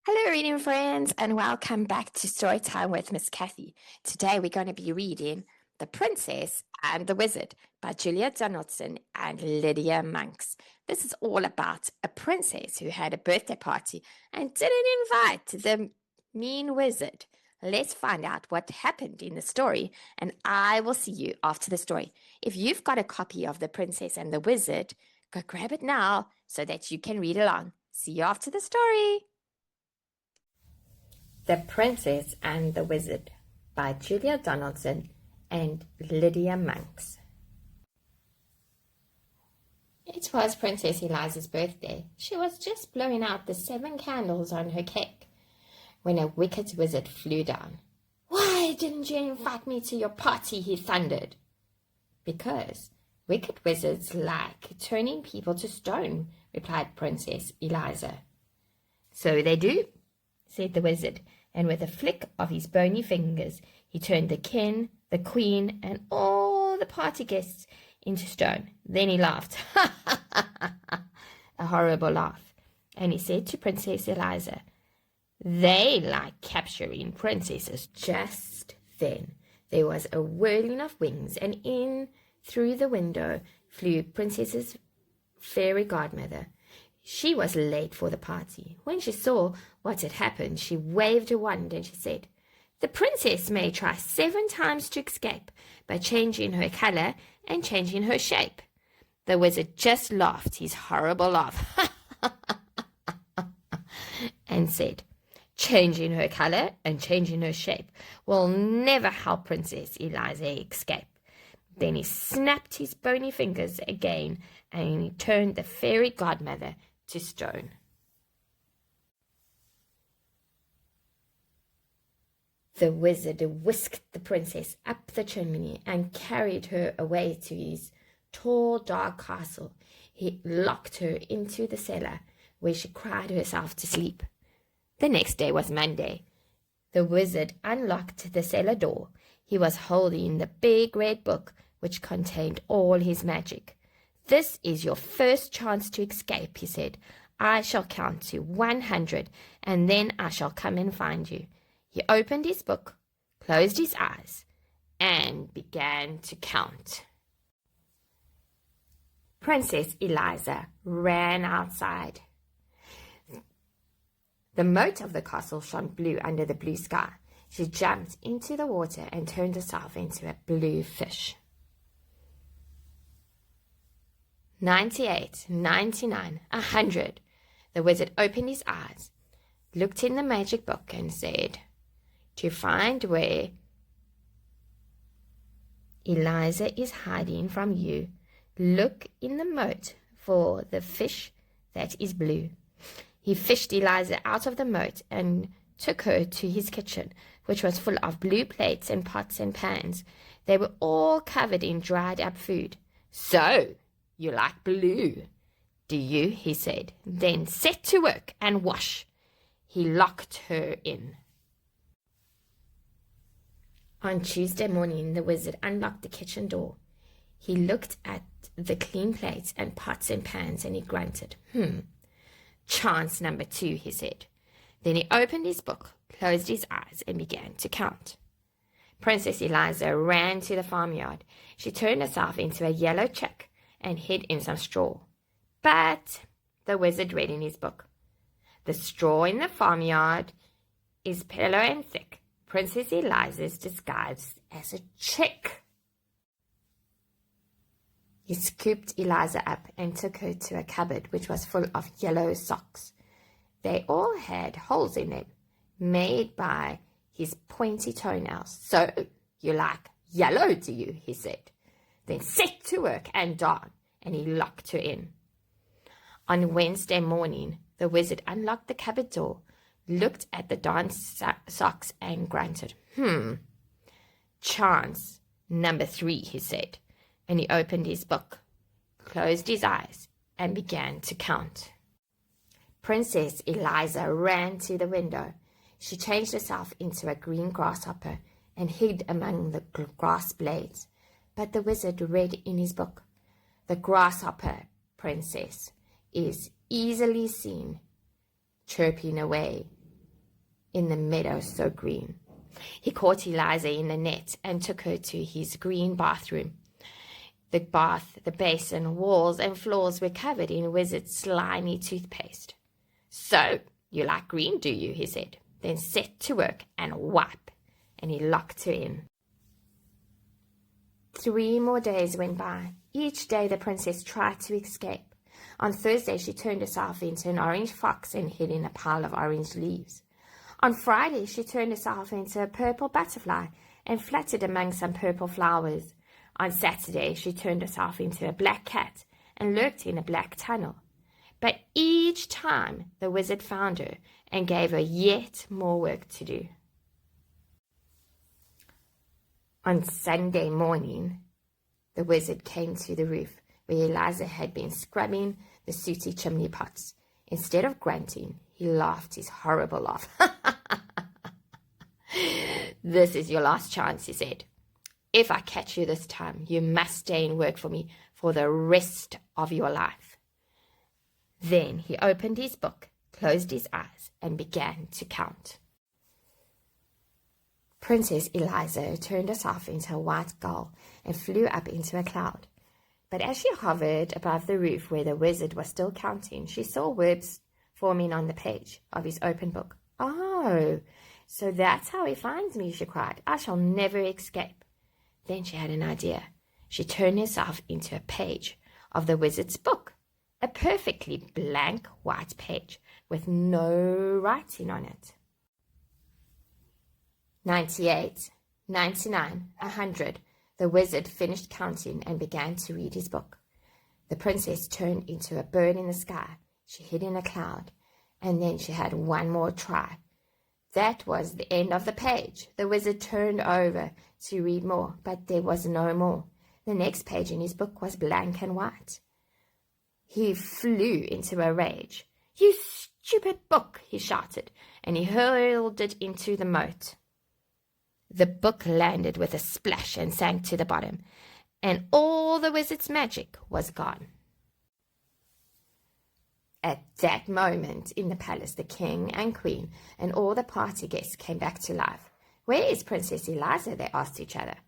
Hello, reading friends, and welcome back to Storytime with Miss Kathy. Today we're going to be reading The Princess and the Wizard by Julia Donaldson and Lydia Monks. This is all about a princess who had a birthday party and didn't invite the mean wizard. Let's find out what happened in the story, and I will see you after the story. If you've got a copy of The Princess and the Wizard, go grab it now so that you can read along. See you after the story. The Princess and the Wizard by Julia Donaldson and Lydia Monks. It was Princess Eliza's birthday. She was just blowing out the 7 candles on her cake when a wicked wizard flew down. "Why didn't you invite me to your party?" he thundered. "Because wicked wizards like turning people to stone," replied Princess Eliza. "So they do," said the wizard, and with a flick of his bony fingers, he turned the king, the queen, and all the party guests into stone. Then he laughed, a horrible laugh, and he said to Princess Eliza, "They like capturing princesses." Just then there was a whirling of wings, and in through the window flew Princess's fairy godmother. She was late for the party. When she saw what had happened, she waved her wand and she said, "The princess may try 7 times to escape by changing her color and changing her shape." The wizard just laughed his horrible laugh and said, "Changing her color and changing her shape will never help Princess Eliza escape." Then he snapped his bony fingers again and he turned the fairy godmother to stone. The wizard whisked the princess up the chimney and carried her away to his tall, dark castle. He locked her into the cellar, where she cried herself to sleep. The next day was Monday. The wizard unlocked the cellar door. He was holding the big red book, which contained all his magic. "This is your first chance to escape," he said. "I shall count to 100, and then I shall come and find you." He opened his book, closed his eyes, and began to count. Princess Eliza ran outside. The moat of the castle shone blue under the blue sky. She jumped into the water and turned herself into a blue fish. 98, 99, 100. The wizard opened his eyes, looked in the magic book, and said, "To find where Eliza is hiding from you, look in the moat for the fish that is blue." He fished Eliza out of the moat and took her to his kitchen, which was full of blue plates and pots and pans. They were all covered in dried-up food. "So, you like blue, do you?" he said. "Then set to work and wash." He locked her in. On Tuesday morning, the wizard unlocked the kitchen door. He looked at the clean plates and pots and pans, and he grunted. Chance number 2, he said. Then he opened his book, closed his eyes, and began to count. Princess Eliza ran to the farmyard. She turned herself into a yellow chick and hid in some straw. But the wizard read in his book, "The straw in the farmyard is pillow and thick. Princess Eliza's disguised as a chick." He scooped Eliza up and took her to a cupboard which was full of yellow socks. They all had holes in them, made by his pointy toenails. "So you like yellow, do you?" he said. "Then set to work and darn," and he locked her in. On Wednesday morning, the wizard unlocked the cupboard door, looked at the darn socks, and grunted. Chance number 3, he said, and he opened his book, closed his eyes, and began to count. Princess Eliza ran to the window. She changed herself into a green grasshopper and hid among the grass blades. But the wizard read in his book, "The grasshopper princess is easily seen, chirping away in the meadow so green. He caught Eliza in the net and took her to his green bathroom. The bath, the basin, walls, and floors were covered in Wizard's slimy toothpaste. "So, you like green, do you?" he said. "Then set to work and wipe." And he locked her in. 3 more days went by. Each day the princess tried to escape. On Thursday she turned herself into an orange fox and hid in a pile of orange leaves. On Friday she turned herself into a purple butterfly and fluttered among some purple flowers. On Saturday she turned herself into a black cat and lurked in a black tunnel. But each time the wizard found her and gave her yet more work to do. On Sunday morning, the wizard came to the roof where Eliza had been scrubbing the sooty chimney pots. Instead of grunting, he laughed his horrible laugh. "This is your last chance," he said. "If I catch you this time, you must stay and work for me for the rest of your life." Then he opened his book, closed his eyes, and began to count. Princess Eliza turned herself into a white gull and flew up into a cloud. But as she hovered above the roof where the wizard was still counting, she saw words forming on the page of his open book. "Oh, so that's how he finds me," she cried. "I shall never escape." Then she had an idea. She turned herself into a page of the wizard's book, a perfectly blank white page with no writing on it. 98, 99, 100. The wizard finished counting and began to read his book. The princess turned into a bird in the sky. She hid in a cloud, and then she had one more try. That was the end of the page. The wizard turned over to read more, but there was no more. The next page in his book was blank and white. He flew into a rage. "You stupid book!" he shouted, and he hurled it into the moat. The book landed with a splash and sank to the bottom, and all the wizard's magic was gone. At that moment in the palace, the king and queen and all the party guests came back to life. "Where is Princess Eliza?" they asked each other.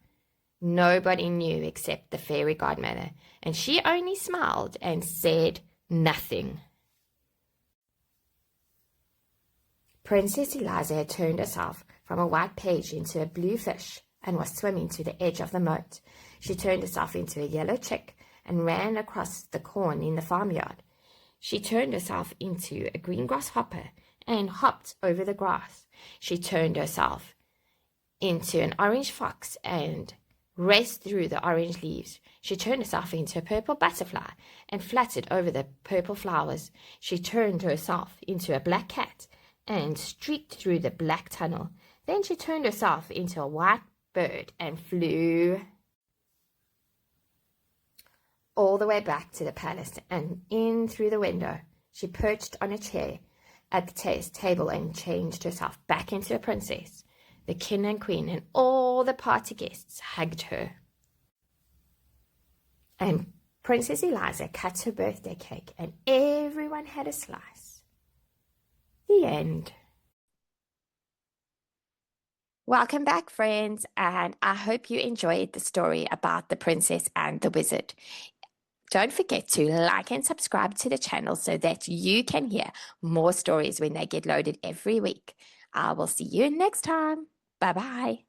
Nobody knew except the fairy godmother, and she only smiled and said nothing. Princess Eliza had turned herself from a white page into a blue fish and was swimming to the edge of the moat. She turned herself into a yellow chick and ran across the corn in the farmyard. She turned herself into a green grasshopper and hopped over the grass. She turned herself into an orange fox and raced through the orange leaves. She turned herself into a purple butterfly and fluttered over the purple flowers. She turned herself into a black cat and streaked through the black tunnel. Then she turned herself into a white bird and flew all the way back to the palace and in through the window. She perched on a chair at the table and changed herself back into a princess. The king and queen and all the party guests hugged her. And Princess Eliza cut her birthday cake and everyone had a slice. The end. Welcome back, friends, and I hope you enjoyed the story about the princess and the wizard. Don't forget to like and subscribe to the channel so that you can hear more stories when they get loaded every week. I will see you next time. Bye-bye.